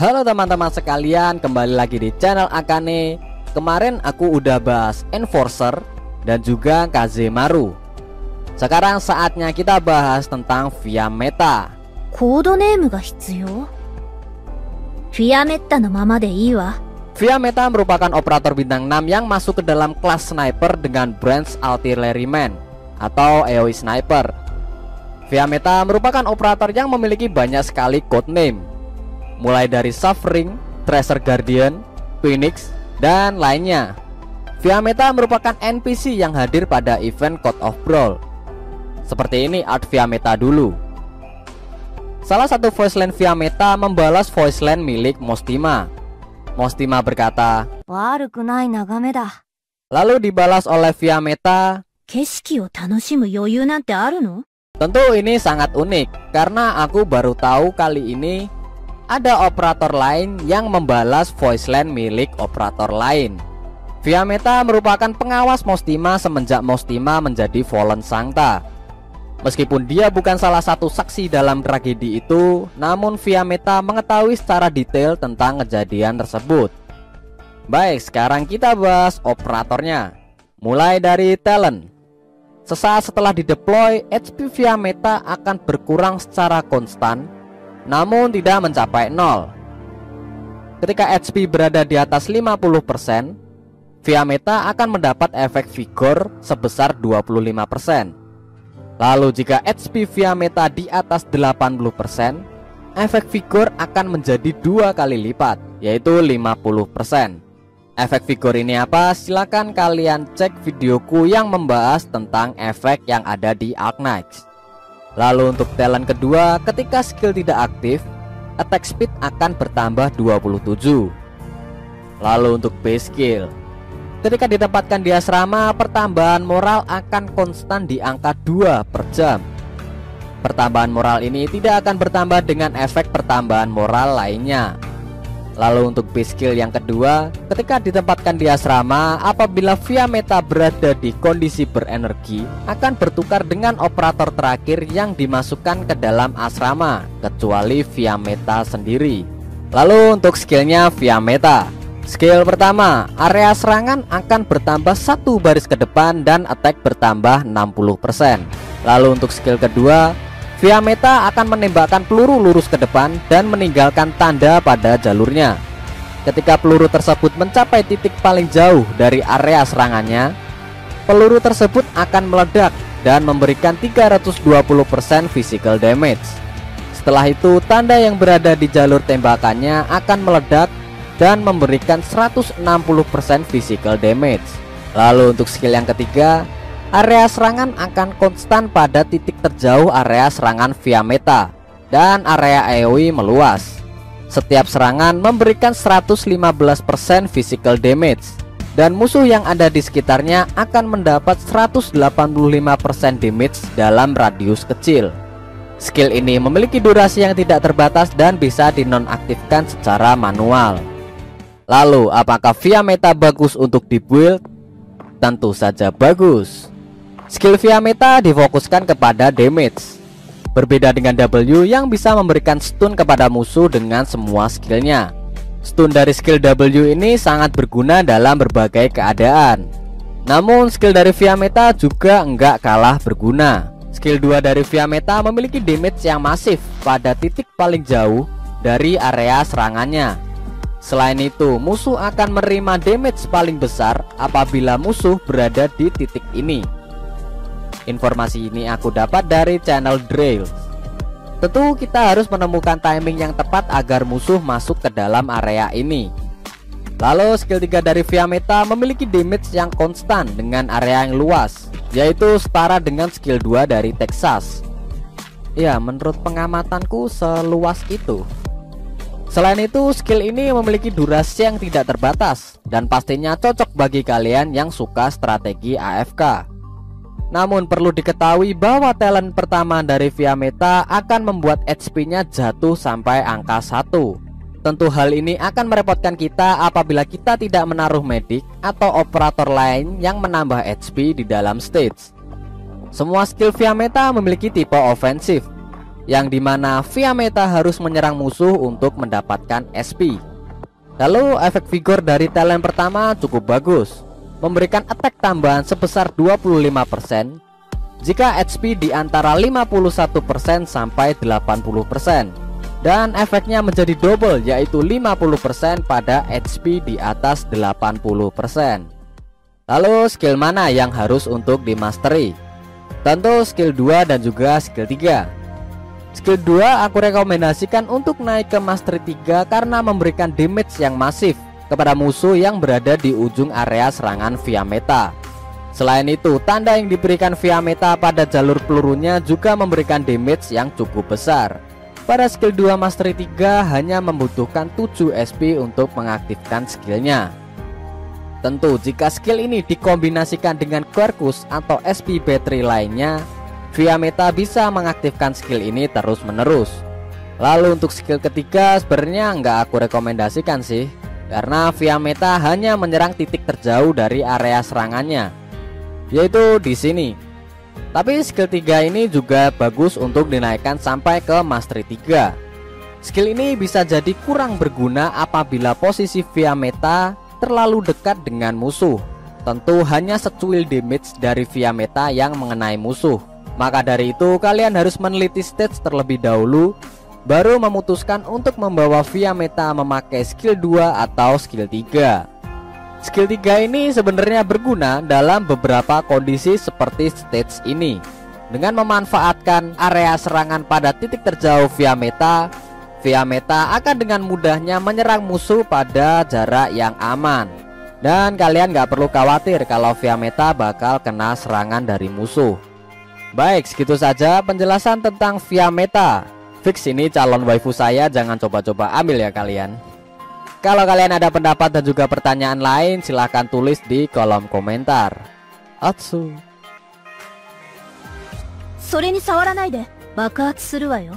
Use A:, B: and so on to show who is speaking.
A: Halo teman-teman sekalian, kembali lagi di channel Akane. Kemarin aku udah bahas Enforcer dan juga Kazemaru. Sekarang saatnya kita bahas tentang Fiammetta.
B: コードネームが必要？フィアメッタのままでいいわ。
A: Fiammetta merupakan operator bintang 6 yang masuk ke dalam kelas sniper dengan branch Artilleryman atau AoE Sniper. Fiammetta merupakan operator yang memiliki banyak sekali codename, mulai dari Suffering, Tracer Guardian, Phoenix, dan lainnya. Fiammetta merupakan NPC yang hadir pada event Code of Brawl. Seperti ini art Fiammetta dulu. Salah satu voiceline Fiammetta membalas voiceline milik Mostima. Mostima berkata,
B: 悪くない眺めだ。
A: lalu dibalas oleh Fiammetta.
B: 景色を楽しむ余裕なんてあるの？
A: Tentu ini sangat unik karena aku baru tahu kali ini ada operator lain yang membalas voiceline milik operator lain. Fiammetta merupakan pengawas Mostima semenjak Mostima menjadi Fallen Sancta. Meskipun dia bukan salah satu saksi dalam tragedi itu, namun Fiammetta mengetahui secara detail tentang kejadian tersebut. Baik, sekarang kita bahas operatornya. Mulai dari talent. Sesaat setelah dideploy, HP Fiammetta akan berkurang secara konstan, namun tidak mencapai 0. Ketika HP berada di atas 50%, Fiammetta akan mendapat efek vigor sebesar 25%. Lalu jika HP Fiammetta di atas 80%, efek vigor akan menjadi 2 kali lipat, yaitu 50%. Efek vigor ini apa? Silakan kalian cek videoku yang membahas tentang efek yang ada di Arknights. Lalu untuk talent kedua, ketika skill tidak aktif, attack speed akan bertambah 27. Lalu untuk base skill, ketika ditempatkan di asrama, pertambahan moral akan konstan di angka 2 per jam. Pertambahan moral ini tidak akan bertambah dengan efek pertambahan moral lainnya. Lalu untuk base skill yang kedua, ketika ditempatkan di asrama, apabila Fiammetta berada di kondisi berenergi, akan bertukar dengan operator terakhir yang dimasukkan ke dalam asrama, kecuali Fiammetta sendiri. Lalu untuk skillnya Fiammetta, skill pertama, area serangan akan bertambah 1 baris ke depan dan attack bertambah 60%. Lalu untuk skill kedua, Fiammetta akan menembakkan peluru lurus ke depan dan meninggalkan tanda pada jalurnya. Ketika peluru tersebut mencapai titik paling jauh dari area serangannya, peluru tersebut akan meledak dan memberikan 320% physical damage. Setelah itu, tanda yang berada di jalur tembakannya akan meledak dan memberikan 160% physical damage. Lalu untuk skill yang ketiga, area serangan akan konstan pada titik terjauh area serangan Fiammetta dan area AoE meluas. Setiap serangan memberikan 115% physical damage dan musuh yang ada di sekitarnya akan mendapat 185% damage dalam radius kecil. Skill ini memiliki durasi yang tidak terbatas dan bisa dinonaktifkan secara manual. Lalu, apakah Fiammetta bagus untuk dibuild? Tentu saja bagus. Skill Fiammetta difokuskan kepada damage. Berbeda dengan W yang bisa memberikan stun kepada musuh dengan semua skillnya. Stun dari skill W ini sangat berguna dalam berbagai keadaan. Namun skill dari Fiammetta juga enggak kalah berguna. Skill 2 dari Fiammetta memiliki damage yang masif pada titik paling jauh dari area serangannya. Selain itu, musuh akan menerima damage paling besar apabila musuh berada di titik ini. Informasi ini aku dapat dari channel Drill. Tentu kita harus menemukan timing yang tepat agar musuh masuk ke dalam area ini. Lalu skill 3 dari Fiammetta memiliki damage yang konstan dengan area yang luas, yaitu setara dengan skill 2 dari Texas. Ya, menurut pengamatanku seluas itu. Selain itu, skill ini memiliki durasi yang tidak terbatas dan pastinya cocok bagi kalian yang suka strategi AFK. Namun perlu diketahui bahwa talent pertama dari Fiammetta akan membuat HP-nya jatuh sampai angka 1. Tentu hal ini akan merepotkan kita apabila kita tidak menaruh medik atau operator lain yang menambah HP di dalam stage. Semua skill Fiammetta memiliki tipe ofensif, yang dimana via meta harus menyerang musuh untuk mendapatkan SP. Lalu efek vigor dari talent pertama cukup bagus, memberikan attack tambahan sebesar 25% jika HP di antara 51% sampai 80%, dan efeknya menjadi double yaitu 50% pada HP di atas 80%. Lalu skill mana yang harus untuk dimastery? Tentu skill 2 dan juga skill 3. Skill 2 aku rekomendasikan untuk naik ke mastery 3 karena memberikan damage yang masif kepada musuh yang berada di ujung area serangan via meta. Selain itu, tanda yang diberikan via meta pada jalur pelurunya juga memberikan damage yang cukup besar. Pada skill 2 mastery 3 hanya membutuhkan 7 SP untuk mengaktifkan skillnya. Tentu jika skill ini dikombinasikan dengan Quercus atau SP battery lainnya, via meta bisa mengaktifkan skill ini terus menerus. Lalu untuk skill ketiga sebenarnya nggak aku rekomendasikan sih, karena via meta hanya menyerang titik terjauh dari area serangannya, yaitu di sini. Tapi skill 3 ini juga bagus untuk dinaikkan sampai ke mastery 3. Skill ini bisa jadi kurang berguna apabila posisi via meta terlalu dekat dengan musuh. Tentu hanya secuil damage dari via meta yang mengenai musuh. Maka dari itu kalian harus meneliti stage terlebih dahulu, baru memutuskan untuk membawa via meta memakai skill 2 atau skill 3. Skill 3 ini sebenarnya berguna dalam beberapa kondisi seperti stage ini. Dengan memanfaatkan area serangan pada titik terjauh via meta akan dengan mudahnya menyerang musuh pada jarak yang aman. Dan kalian gak perlu khawatir kalau via meta bakal kena serangan dari musuh. Baik, segitu saja penjelasan tentang via meta. Fix ini calon waifu saya, jangan coba-coba ambil ya kalian. Kalau kalian ada pendapat dan juga pertanyaan lain, silahkan tulis di kolom komentar. Atsu.
B: それに触らないで爆発するわよ。